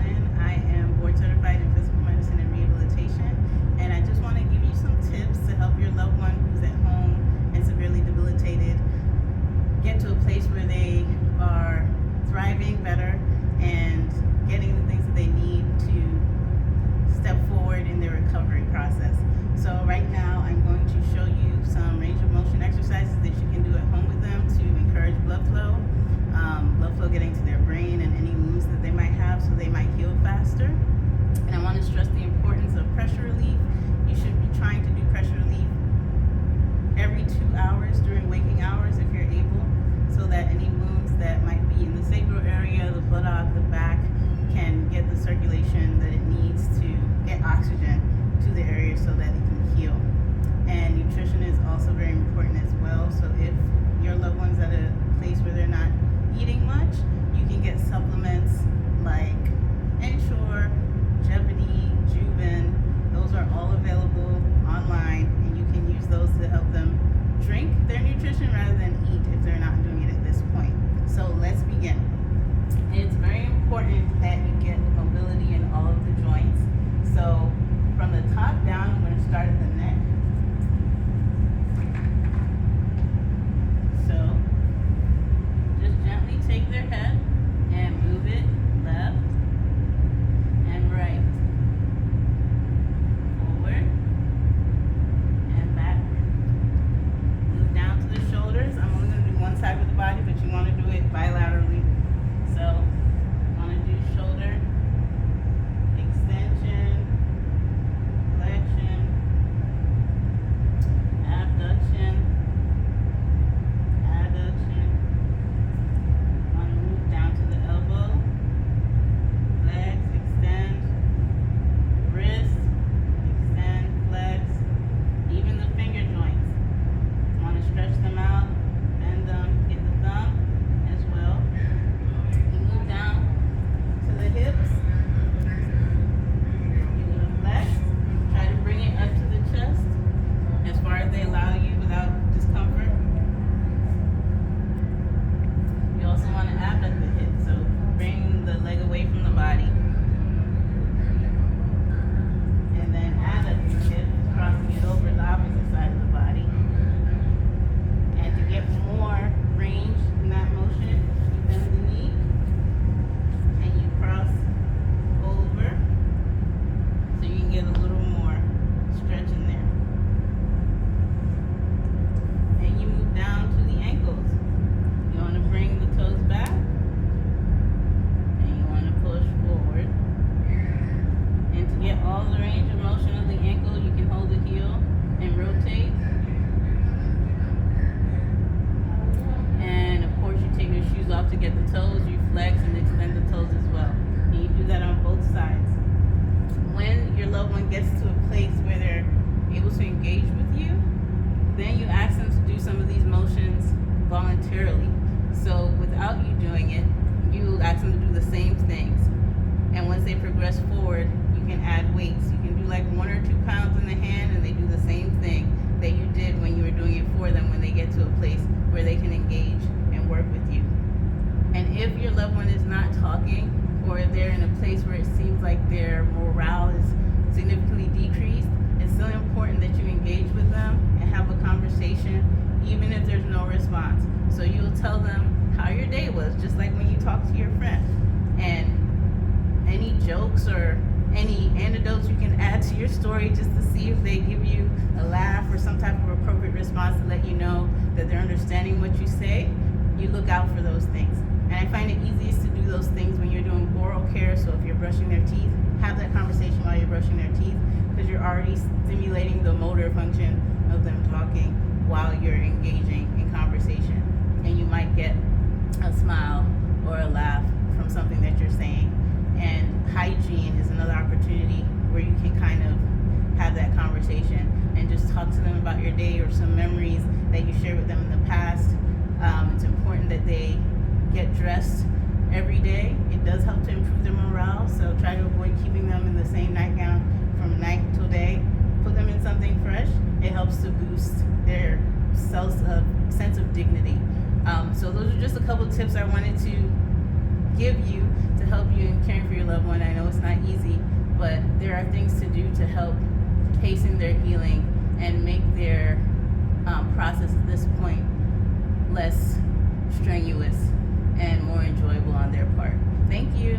Shannon. I am board certified in physical medicine and rehabilitation, and I just want to give you some tips to help your loved one who's at home and severely debilitated get to a place where they are thriving better and getting the things that they need to step forward in their recovery process. So right now I'm going to show you some range of motion exercises that you can do at home with them to encourage blood flow getting to their brain and any wounds that they might have so they might heal faster. And I want to stress the importance of pressure relief. You should be trying to do pressure relief every 2 hours during waking hours if you're able, so that any wounds that might be in the sacral area, the buttock, the back, can get the circulation that it needs to get oxygen to the area so that it can heal. And nutrition is also very important as well. So if your loved one's at a place where they're not eating much, you can get supplements like Ensure, Jeopardy, Juven. Those are all available online, and you can use those to help them drink their nutrition rather than eat if they're not doing it at this point. So let's begin. It's very important that you get mobility in all of the joints. So from the top down, I'm going to start at the neck. So just gently take their head and move it left and right, forward and backward. Move down to the shoulders. I'm only going to do one side of the body, but you want to do it bilaterally. So I want to do shoulder extension, flexion, abduction, adduction. I want to move down to the elbow, flex, extend, wrist, extend, flex, even the finger joints. I want to stretch them out, bend them, hit the thumb as well. You move down to the hips. You're going to flex. Try to bring it up to the chest as far as they allow you without discomfort. You also want to abduct the hip, so bring the leg away from the body. And then adduct the hip, crossing it over the opposite side of the body. And to get more range in that motion, you bend the knee and you cross over so you can get a little more stretch in there. And you move down to the ankles. You want to bring the toes back and you want to push forward. And to get all the range of motion of the ankle, you can hold the heel and rotate. And of course, you take your shoes off to get the toes. You flex and extend the toes as well. And you do that on both sides. When your loved one gets to a place where they're able to engage with you, then you ask them to do some of these motions voluntarily. So without you doing it, you ask them to do the same things. And once they progress forward, you can add weights. You can do like 1 or 2 pounds in the hand, and they do the same thing that you did when you were doing it for them when they get to a place where they can engage and work with you. And if your loved one is not talking, or they're in a place where it seems like their morale is significantly decreased, it's still important that you engage with them and have a conversation, even if there's no response. So you'll tell them how your day was, just like when you talk to your friend. And any jokes or any anecdotes you can add to your story just to see if they give you a laugh or some type of appropriate response to let you know that they're understanding what you say. You look out for those things. And I find it easiest to do those things when you're doing oral care. So if you're brushing their teeth, have that conversation while you're brushing their teeth, because you're already stimulating the motor function of them talking while you're engaging in conversation. And you might get a smile or a laugh from something that you're saying. And hygiene is another opportunity where you can kind of have that conversation and just talk to them about your day or some memories that you shared with them in the past. It's important that they get dressed every day. It does help to improve their morale, so try to avoid keeping them in the same nightgown from night till day. Put them in something fresh. It helps to boost their sense of dignity. So those are just a couple of tips I wanted to give you to help you in caring for your loved one. I know it's not easy, but there are things to do to help hasten their healing and make their process at this point less strenuous and more enjoyable on their part. Thank you.